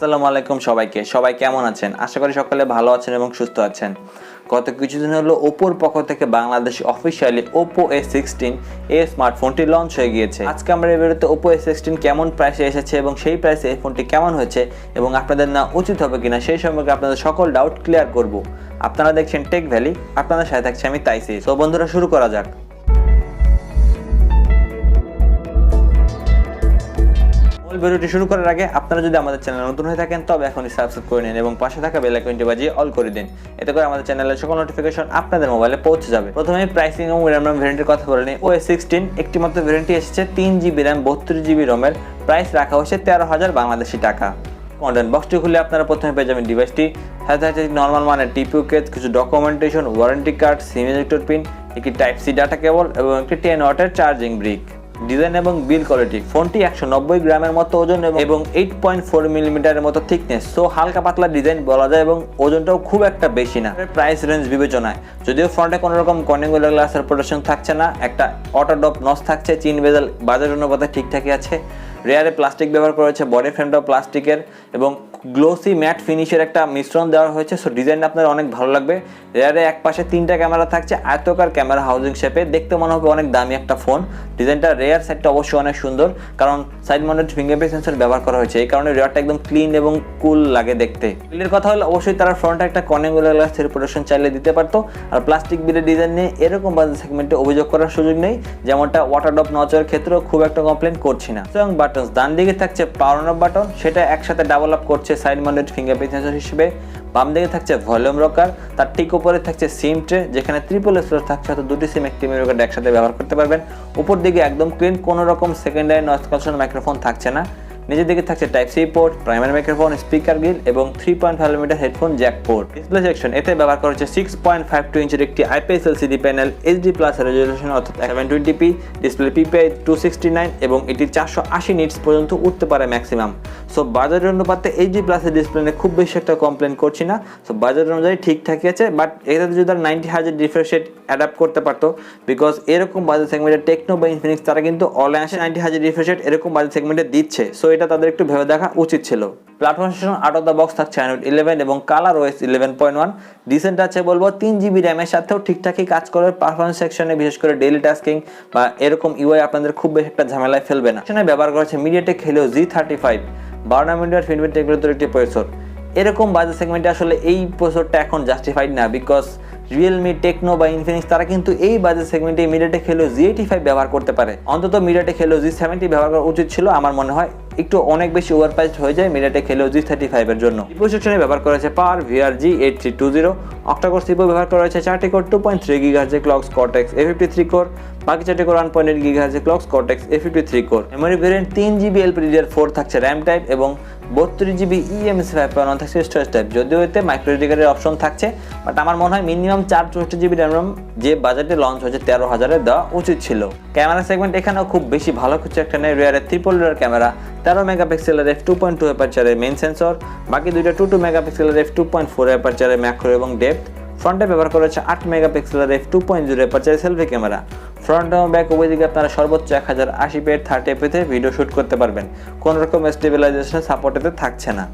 আসসালামু আলাইকুম সবাই কেমন আছেন? আশা করি সকলে ভালো আছেন এবং সুস্থ আছেন। গত কিছুদিন হলো ওপোর পক্ষ থেকে বাংলাদেশে অফিশিয়ালি Oppo A16 এই স্মার্টফোনটি লঞ্চ হয়ে গিয়েছে। আজকে আমরা এই ভিডিওতে Oppo A16 কেমন প্রাইসে এসেছে এবং সেই প্রাইসে এই ফোনটি কেমন হয়েছে এবং আপনাদের না উচিত হবে কিনা সেই সম্পর্কে আপনাদের সকল ডাউট ক্লিয়ার করব। আপনারা দেখছেন টেক ভ্যালি, আপনাদের সাথে থাকছি আমি তাইসি। তো বন্ধুরা, শুরু করা যাক। ভিডিওটি শুরু করার আগে আপনারা যদি আমাদের চ্যানেলে নতুন হয়ে থাকেন তবে এখনই সাবস্ক্রাইব করে নিন এবং পাশে থাকা বেল আইকনটি বাজিয়ে অল করে দিন। এতে করে আমাদের চ্যানেলের সকল নোটিফিকেশন আপনাদের মোবাইলে পৌঁছে যাবে। প্রথমে প্রাইসিং এবং RAM ভ্যারিয়েন্টের কথা বলে নিই। A16 একটি মাত্র ভ্যারিয়েন্টটি এসেছে 3GB RAM 32GB ROM এর। প্রাইস রাখা হয়েছে 13,000 বাংলাদেশি টাকা। কন্টেন্ট বক্সটি খুলে আপনারা প্রথমে পেয়ে যাবেন ডিভাইসটি, সাথে নর্মাল মানের টিপিইউ কেস, কিছু ডকুমেন্টেশন, ওয়ারেন্টি কার্ড, সিম ইজেক্টর পিন, একটি টাইপ সি ডাটা কেবল এবং একটি 10 ওয়াটের চার্জিং ব্রিক। ডিজাইন এবং বিল্ড কোয়ালিটি, ফোনটি 190 গ্রামের মতো ওজন এবং 8.4 মিলিমিটারের মতো থিকনেস। সো হালকা পাতলা ডিজাইন বলা যায় এবং ওজনটাও খুব একটা বেশি না। প্রাইস রেঞ্জ বিবেচনায় যদিও ফ্রন্টে কোনো রকম কর্নিং গ্লাসের প্রোটেকশন থাকছে না, একটা অটোডপ নস থাকছে, চিন বেজেল বাজার অনুপাতে ঠিকঠাকই আছে। রেয়ারে প্লাস্টিক ব্যবহার করা হয়েছে, বডি ফ্রেমটাও প্লাস্টিকের এবং গ্লোসি ম্যাট ফিনিশের একটা মিশ্রণ দেওয়া হয়েছে। সো ডিজাইনটা আপনার অনেক ভালো লাগবে। রেয়ারে এক পাশে 3টা ক্যামেরা থাকছে, আয়তাকার ক্যামেরা হাউজিং শেপে, দেখতে মনে হবে অনেক দামি একটা ফোন। ডিজাইনটা রেয়ার সাইডটা অবশ্যই অনেক সুন্দর, কারণ সাইড মাউন্টেড ফিঙ্গারপ্রিন্ট সেন্সর ব্যবহার করা হয়েছে, এই কারণে রেয়ারটা একদম ক্লিন এবং কুল লাগে দেখতে। বিলের কথা হলে অবশ্যই তারা ফ্রন্টে একটা কর্নিংগুলার গ্লাসের প্রোটেকশন চাইলে দিতে পারতো। আর প্লাস্টিক বিলের ডিজাইন নিয়ে এরকম বাজেট সেগমেন্টে অভিযোগ করার সুযোগ নেই, যেমনটা ওয়াটারড্রপ নচের ক্ষেত্রেও খুব একটা কমপ্লেন করছি না। এবং বাটন, ডান দিকে থাকছে পাওয়ার অন অফ বাটন, সেটা একসাথে ডাবল আপ করছে সাইড মাউন্টেড ফিঙ্গারপ্রিন্ট সেন্সর হিসেবে। বাম দিকে থাকছে ভলিউম রকার, তার ঠিক উপরে থাকছে সিম ট্রে, যেখানে ট্রিপল স্টোরেজ থাকছে, হয়তো দুটি সিম একটি মেমরি কার্ড একসাথে ব্যবহার করতে পারবেন। উপর দিকে একদম ক্লিন, কোনো রকম সেকেন্ডারি নয়েজ ক্যান্সেলেশন মাইক্রোফোন থাকছে না। নিচের দিকে থাকছে type C port, primary microphone, speaker grille এবং 3.5mm headphone jack port. Display section, এতে ব্যবহার করা হচ্ছে 6.52 ইঞ্চির একটি IPS LCD panel, HD+ resolution অর্থাৎ 720p, ডিসপ্লে PPI 269 এবং এটি 480 নিটস পর্যন্ত উঠতে পারে ম্যাক্সিমাম। সো বাজারের অনুপাতে HD+ এর ডিসপ্লে নিয়ে খুব বেশি একটা কমপ্লেন করছি না। সো বাজার অনুযায়ী ঠিকঠাকই আছে, বাট এটাতে যদি 90Hz রিফ্রেশ রেট অ্যাডাপ্ট করতে পারতো, বিকজ এরকম বাজার সেগমেন্টে টেকনো বা ইনফিনিক্স তারা কিন্তু অনলাইনে 90Hz রিফ্রেশ রেট এরকম বাজার সেগমেন্টে দিচ্ছে। সো এটা তাদের একটু ভেবে দেখা উচিত ছিল। Platform section out of the box থাকছে Android 11 এবং কালার OS 11.1। ডিসেন্ট আছে বলবো, 3GB RAM এর সাথেও ঠিকঠাকই কাজ করে। পারফরমেন্স সেকশনে বিশেষ করে ডেইলি টাস্কিং বা এরকম UI আপনাদের খুব বেশি একটা ঝামেলায় ফেলবে না। সেখানে ব্যবহার করা হচ্ছে MediaTek Helio G35 12nm ফিনফিন টেকনোলজির একটি প্রসেসর। এরকম বাজেট সেগমেন্টে আসলে এই প্রসেসরটা এখন জাস্টিফাইড না, বিকজ রিয়েলমি, টেকনো বা ইনফিনিক্স তারা কিন্তু এই বাজেট সেগমেন্টে MediaTek Helio G85 ব্যবহার করতে পারে। অন্তত MediaTek Helio G70 ব্যবহার করা উচিত ছিল। আমার মনে হয় একটু অনেক বেশি ওভারপ্রাইসড হয়ে যায় MediaTek Helio G35 এর জন্য। CPU সেকশনে ব্যবহার করা হয়েছে পাওয়ার VR-G8320, অক্টা-কোর CPU ব্যবহার করা হয়েছে 4টি core 2.3 GHz clock Cortex A53 core, বাকি 4টি core 1.8 GHz clock Cortex A53 core. Memory variant 3GB LPDDR4 থাকছে RAM টাইপ এবং 32GB eMMC 5.1 থাকছে স্টোরেজ টাইপ। যদিও এতে মাইক্রো SD কার্ডের অপশন থাকছে, বাট আমার মনে হয় মিনিমাম 464GB RAM যে বাজেটে লঞ্চ হয়েছে 13,000-এ দেওয়া উচিত ছিল। ক্যামেরা সেগমেন্ট এখানেও খুব বেশি ভালো কিছু একটা নেই। রিয়ারে ট্রিপল রিয়ার ক্যামেরা, 13 মেগাপিক্সেলের f2.2 অ্যাপারচারের মেইন সেন্সর, বাকি দুইটা 22 মেগাপিক্সেলের f2.4 অ্যাপারচারের ম্যাক্রো এবং ডেপথ। ফ্রন্টে ব্যবহার করা হচ্ছে 8 মেগাপিক্সেলের f2.0 অ্যাপারচারের সেলফি ক্যামেরা। ফ্রন্ট এবং ব্যাক উভয় দিকে আপনারা সর্বোচ্চ 1080p 30fps ভিডিও শুট করতে পারবেন। কোনো রকম স্টেবিলাইজেশন সাপোর্ট এতে থাকছে না।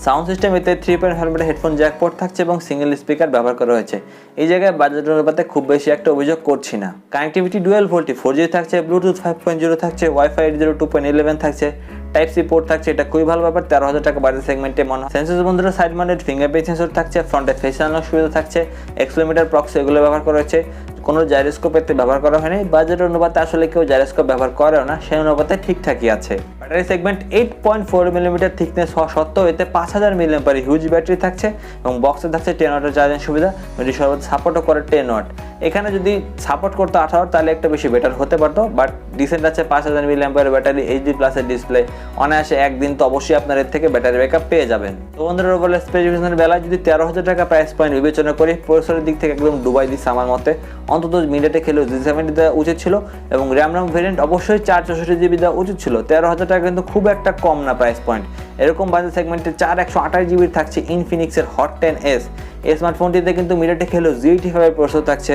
সাউন্ড সিস্টেম, এতে 3.5mm হেডফোন জ্যাক পোর্ট থাকছে এবং সিঙ্গেল স্পিকার ব্যবহার করা হয়েছে। এই জায়গায় বাজেট অনুপাতে খুব বেশি একটা অভিযোগ করছি না। কানেক্টিভিটি ডুয়াল ভোল্টি 4G থাকছে, ব্লুটুথ 5.0 থাকছে, ওয়াইফাই 802.11 থাকছে, টাইপ সি পোর্ট থাকছে, এটা খুবই ভালো ব্যাপার 13,000 টাকা বাজেট সেগমেন্টে মনে হয়। সেন্সর বন্ধুরা, সাইড মাউন্টেড ফিঙ্গারপ্রিন্ট সেন্সর থাকছে, ফ্রন্টে ফেস আনলক সুবিধা থাকছে, এক্সেলোমিটার, প্রক্সি এগুলো ব্যবহার করা হয়েছে। কোনো জাইরোস্কোপ এতে ব্যবহার করা হয়নি। বাজেট অনুপাতে আসলে কেউ জাইরোস্কোপ ব্যবহার করেও না, সেই অনুপাতে ঠিকঠাকই আছে। ব্যাটারি সেগমেন্ট 8.4mm থিকনেস হওয়া সত্ত্বেও এতে 5000 mAh হিউজ ব্যাটারি থাকছে এবং বক্সে থাকছে 10 ওয়াটের চার্জিং সুবিধা। এটি সর্বোচ্চ সাপোর্টও করে 10 ওয়াট। এখানে যদি সাপোর্ট করতো 18 ওয়াট তাহলে একটা বেশি বেটার হতে পারতো, বাট ডিসেন্ট আছে 5000 mAh ব্যাটারি, HD+ এর ডিসপ্লে, অনায়াসে একদিন তো অবশ্যই আপনার এর থেকে ব্যাটারি ব্যাকআপ পেয়ে যাবেন। তো বন্ধুরা, ওভারঅল স্পেসিফিকেশনের বেলায় যদি 13,000 টাকা প্রাইস পয়েন্ট বিবেচনা করি, প্রসেসরের দিক থেকে একদম ডুবাই দিচ্ছে আমার মতে। অন্তত MediaTek Helio G70 দেওয়া উচিত ছিল এবং RAM ভেরিয়েন্ট অবশ্যই 464GB দেওয়া উচিত ছিল। 13,000 টাকা কিন্তু খুব একটা কম না প্রাইস পয়েন্ট। এরকম বাজেট সেগমেন্টে 4128GB থাকছে ইনফিনিক্সের হট 10s। এই স্মার্টফোনটিতে কিন্তু মিডিয়াটেক হেলো G85 প্রসেসর থাকছে,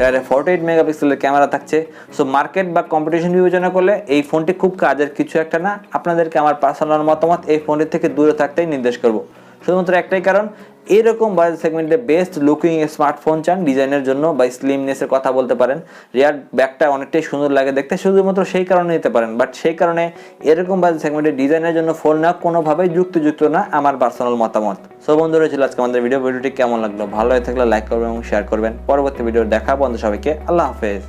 এর 48 মেগাপিক্সেলের ক্যামেরা থাকছে। সো মার্কেট বা কম্পিটিশন বিবেচনা করলে এই ফোনটি খুব কাজের কিছু একটা না। আপনাদেরকে আমার পার্সোনাল মতামত এই ফোনটি থেকে দূরে থাকতেই নির্দেশ করব, শুধুমাত্র একটাই কারণ, এরকম বাজেট সেগমেন্টে বেস্ট লুকিং স্মার্টফোন চান ডিজাইনের জন্য বা স্লিমনেসের কথা বলতে পারেন, রিয়ার ব্যাকটা অনেকটাই সুন্দর লাগে দেখতে, শুধুমাত্র সেই কারণে নিতে পারেন। বাট সেই কারণে এরকম বাজেট সেগমেন্টে ডিজাইনের জন্য ফোন না কোনোভাবেই যুক্ত না আমার পার্সোনাল মতামত। সো বন্ধুরা, ছিল আজকে আমাদের ভিডিওটি কেমন লাগলো, ভালো হয়ে থাকলে লাইক করবেন এবং শেয়ার করবেন। পরবর্তী ভিডিও দেখা বন্ধু সবাইকে আল্লাহ হাফেজ।